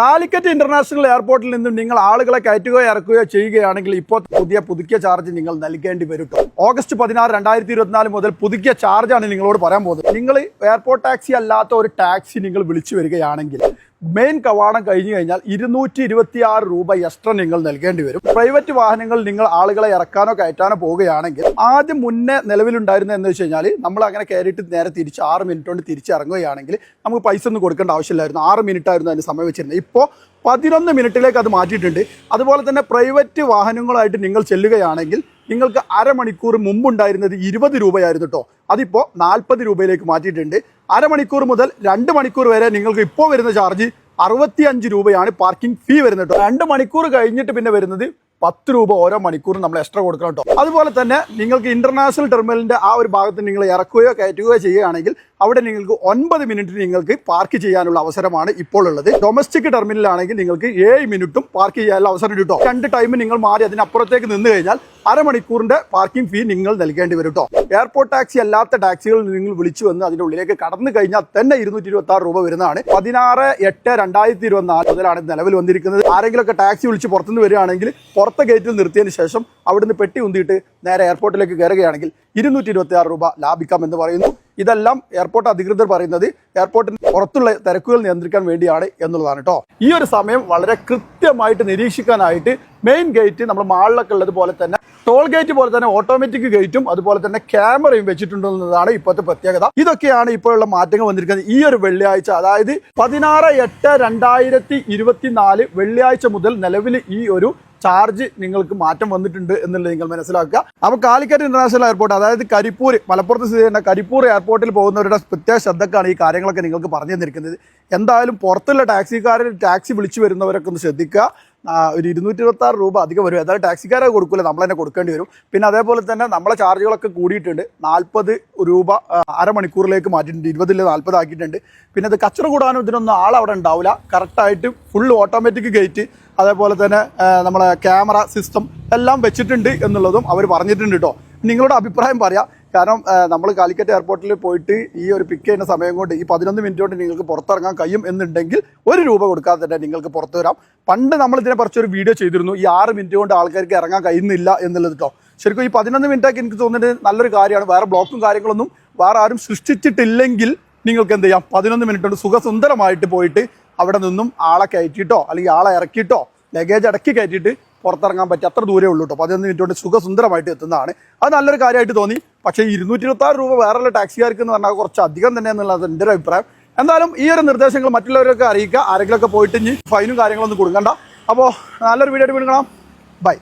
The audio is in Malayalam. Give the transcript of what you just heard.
കാലിക്കറ്റ് ഇന്റർനാഷണൽ എയർപോർട്ടിൽ നിന്നും നിങ്ങൾ ആളുകളെ കയറ്റുകയോ ഇറക്കുകയോ ചെയ്യുകയാണെങ്കിൽ ഇപ്പോൾ പുതുക്കിയ ചാർജ് നിങ്ങൾ നൽകേണ്ടി വരും. ഓഗസ്റ്റ് 16, 2024 മുതൽ പുതുക്കിയ ചാർജാണ് നിങ്ങളോട് പറയാൻ പോകുന്നത്. നിങ്ങൾ എയർപോർട്ട് ടാക്സി അല്ലാത്ത ഒരു ടാക്സി നിങ്ങൾ വിളിച്ചു വരികയാണെങ്കിൽ മെയിൻ കവാടം കഴിഞ്ഞു കഴിഞ്ഞാൽ 226 രൂപ എക്സ്ട്രാ നിങ്ങൾ നൽകേണ്ടി വരും. പ്രൈവറ്റ് വാഹനങ്ങൾ നിങ്ങൾ ആളുകളെ ഇറക്കാനോ കയറ്റാനോ പോവുകയാണെങ്കിൽ ആദ്യം മുന്നേ നിലവിലുണ്ടായിരുന്നത് എന്ന് വെച്ച് കഴിഞ്ഞാൽ നമ്മൾ അങ്ങനെ കയറിയിട്ട് നേരെ തിരിച്ച് 6 മിനിറ്റ് കൊണ്ട് തിരിച്ചിറങ്ങുകയാണെങ്കിൽ നമുക്ക് പൈസ ഒന്നും കൊടുക്കേണ്ട ആവശ്യമില്ലായിരുന്നു. 6 മിനിറ്റ് ആയിരുന്നു അതിന് സമയം വെച്ചിരുന്നത്. ഇപ്പോൾ 11 മിനിറ്റിലേക്ക് അത് മാറ്റിയിട്ടുണ്ട്. അതുപോലെ തന്നെ പ്രൈവറ്റ് വാഹനങ്ങളായിട്ട് നിങ്ങൾ ചെല്ലുകയാണെങ്കിൽ നിങ്ങൾക്ക് അരമണിക്കൂർ മുമ്പുണ്ടായിരുന്നത് 20 രൂപയായിരുന്നു കേട്ടോ. അതിപ്പോൾ 40 രൂപയിലേക്ക് മാറ്റിയിട്ടുണ്ട്. അരമണിക്കൂർ മുതൽ 2 മണിക്കൂർ വരെ നിങ്ങൾക്ക് ഇപ്പോൾ വരുന്ന ചാർജ് 65 രൂപയാണ് പാർക്കിംഗ് ഫീ വരുന്നത് കേട്ടോ. 2 മണിക്കൂർ കഴിഞ്ഞിട്ട് പിന്നെ വരുന്നത് 10 രൂപ ഓരോ മണിക്കൂറും നമ്മൾ എക്സ്ട്രാ കൊടുക്കണം കേട്ടോ. അതുപോലെ തന്നെ നിങ്ങൾക്ക് ഇന്റർനാഷണൽ ടെർമിനലിന്റെ ആ ഒരു ഭാഗത്ത് നിങ്ങൾ ഇറക്കുകയോ കയറ്റുകയോ ചെയ്യുകയാണെങ്കിൽ അവിടെ നിങ്ങൾക്ക് 9 മിനിറ്റ് നിങ്ങൾക്ക് പാർക്ക് ചെയ്യാനുള്ള അവസരമാണ് ഇപ്പോൾ ഉള്ളത്. ഡൊമസ്റ്റിക് ടെർമിനലാണെങ്കിൽ നിങ്ങൾക്ക് 7 മിനിറ്റും പാർക്ക് ചെയ്യാനുള്ള അവസരം കിട്ടും. 2 ടൈം നിങ്ങൾ മാറി അതിനപ്പുറത്തേക്ക് നിന്ന് കഴിഞ്ഞാൽ അരമണിക്കൂറിന്റെ പാർക്കിംഗ് ഫീ നിങ്ങൾ നൽകേണ്ടി വരും കേട്ടോ. എയർപോർട്ട് ടാക്സി അല്ലാത്ത ടാക്സികൾ നിങ്ങൾ വിളിച്ചു വന്ന് അതിന്റെ ഉള്ളിലേക്ക് കടന്നു കഴിഞ്ഞാൽ തന്നെ 226 രൂപ വരുന്നതാണ്. 16/8/2024 മുതലാണ് നിലവിൽ വന്നിരിക്കുന്നത്. ആരെങ്കിലുമൊക്കെ ടാക്സി വിളിച്ച് പുറത്തുനിന്ന് വരികയാണെങ്കിൽ പുറത്തെ ഗേറ്റിൽ നിർത്തിയതിന് ശേഷം അവിടുന്ന് പെട്ടി ഉന്തിയിട്ട് നേരെ എയർപോർട്ടിലേക്ക് കയറുകയാണെങ്കിൽ 226 രൂപ ലാഭിക്കാം എന്ന് പറയുന്നു. ഇതെല്ലാം എയർപോർട്ട് അധികൃതർ പറയുന്നത് എയർപോർട്ടിന് പുറത്തുള്ള തിരക്കുകൾ നിയന്ത്രിക്കാൻ വേണ്ടിയാണ് എന്നുള്ളതാണ് കേട്ടോ. ഈ ഒരു സമയം വളരെ കൃത്യമായിട്ട് നിരീക്ഷിക്കാനായിട്ട് മെയിൻ ഗേറ്റ് നമ്മൾ മാളിലൊക്കെ ഉള്ളതുപോലെ തന്നെ ടോൾ ഗേറ്റ് പോലെ തന്നെ ഓട്ടോമാറ്റിക് ഗേറ്റും അതുപോലെ തന്നെ ക്യാമറയും വെച്ചിട്ടുണ്ടെന്നതാണ് ഇപ്പോഴത്തെ പ്രത്യേകത. ഇതൊക്കെയാണ് ഇപ്പോഴുള്ള മാറ്റങ്ങൾ വന്നിരിക്കുന്നത്. ഈ ഒരു വെള്ളിയാഴ്ച, അതായത് 16/8/2024 വെള്ളിയാഴ്ച മുതൽ നിലവിൽ ഈ ഒരു ചാർജ് നിങ്ങൾക്ക് മാറ്റം വന്നിട്ടുണ്ട് എന്നുള്ളത് നിങ്ങൾ മനസ്സിലാക്കുക. അപ്പോൾ കാലിക്കറ്റ് ഇന്റർനാഷണൽ എയർപോർട്ട്, അതായത് കരിപ്പൂർ, മലപ്പുറത്ത് സ്ഥിതി ചെയ്യുന്ന കരിപ്പൂർ എയർപോർട്ടിൽ പോകുന്നവരുടെ പ്രത്യേക ശ്രദ്ധക്കാണ് ഈ കാര്യങ്ങളൊക്കെ നിങ്ങൾക്ക് പറഞ്ഞു തന്നിരിക്കുന്നത്. എന്തായാലും പുറത്തുള്ള ടാക്സിക്കാരിൽ ടാക്സി വിളിച്ചു വരുന്നവരൊക്കെ ഒന്ന് ശ്രദ്ധിക്കുക. ഒരു 226 രൂപ അധികം വരും. അതായത് ടാക്സിക്കാരെ കൊടുക്കില്ല, നമ്മൾ തന്നെ കൊടുക്കേണ്ടി വരും. പിന്നെ അതേപോലെ തന്നെ നമ്മളെ ചാർജുകളൊക്കെ കൂടിയിട്ടുണ്ട്. 40 രൂപ അരമണിക്കൂറിലേക്ക് മാറ്റിയിട്ടുണ്ട്. 20 40 ആക്കിയിട്ടുണ്ട്. പിന്നെ അത് കച്ചറ കൂടാനും ഇതിനൊന്നും ആളവിടെ ഉണ്ടാവില്ല. കറക്റ്റായിട്ട് ഫുൾ ഓട്ടോമാറ്റിക് ഗേറ്റ്, അതേപോലെ തന്നെ നമ്മളെ ക്യാമറ സിസ്റ്റം എല്ലാം വെച്ചിട്ടുണ്ട് എന്നുള്ളതും അവർ പറഞ്ഞിട്ടുണ്ട് കേട്ടോ. നിങ്ങളുടെ അഭിപ്രായം പറയാം. കാരണം നമ്മൾ കാലിക്കറ്റ് എയർപോർട്ടിൽ പോയിട്ട് ഈ ഒരു പിക്ക് ചെയ്യുന്ന സമയം കൊണ്ട് ഈ 11 മിനിറ്റ് കൊണ്ട് നിങ്ങൾക്ക് പുറത്തിറങ്ങാൻ കഴിയും എന്നുണ്ടെങ്കിൽ 1 രൂപ കൊടുക്കാതെ തന്നെ നിങ്ങൾക്ക് പുറത്തു വരാം. പണ്ട് നമ്മൾ ഇതിനെ കുറച്ചൊരു വീഡിയോ ചെയ്തിരുന്നു, ഈ 6 മിനിറ്റ് കൊണ്ട് ആൾക്കാർക്ക് ഇറങ്ങാൻ കഴിയുന്നില്ല എന്നുള്ളത് കേട്ടോ. ശരിക്കും ഈ 11 മിനിറ്റൊക്കെ എനിക്ക് തോന്നുന്നത് നല്ലൊരു കാര്യമാണ്. വേറെ ബ്ലോക്കും കാര്യങ്ങളൊന്നും വേറെ ആരും സൃഷ്ടിച്ചിട്ടില്ലെങ്കിൽ നിങ്ങൾക്ക് എന്ത് ചെയ്യാം, 11 മിനിറ്റ് കൊണ്ട് സുഖസുന്ദരമായിട്ട് പോയിട്ട് അവിടെ നിന്നും ആളെ കയറ്റിയിട്ടോ അല്ലെങ്കിൽ ആളെ ഇറക്കിയിട്ടോ ലഗേജ് അടക്കി കയറ്റിയിട്ട് പുറത്തിറങ്ങാൻ പറ്റും. അത്ര ദൂരേ ഉള്ളൂ കേട്ടോ. 11 മിനിറ്റ് കൊണ്ട് സുഖസുന്ദരമായിട്ട് എത്തുന്നതാണ്. അത് നല്ലൊരു കാര്യമായിട്ട് തോന്നി. പക്ഷേ 226 രൂപ വേറെയുള്ള ടാക്സിക്കാർക്ക് എന്ന് പറഞ്ഞാൽ കുറച്ച് അധികം തന്നെ എന്നുള്ളത് എൻ്റെ ഒരു അഭിപ്രായം. എന്തായാലും ഈ ഒരു നിർദ്ദേശങ്ങൾ മറ്റുള്ളവരൊക്കെ അറിയിക്കുക. ആരെങ്കിലുമൊക്കെ പോയിട്ട് ഇനി ഫൈനും കാര്യങ്ങളൊന്നും കൊടുക്കണ്ട. അപ്പോൾ നല്ലൊരു വീഡിയോ ആയിട്ട് വീണ്ടും കാണാം. ബൈ.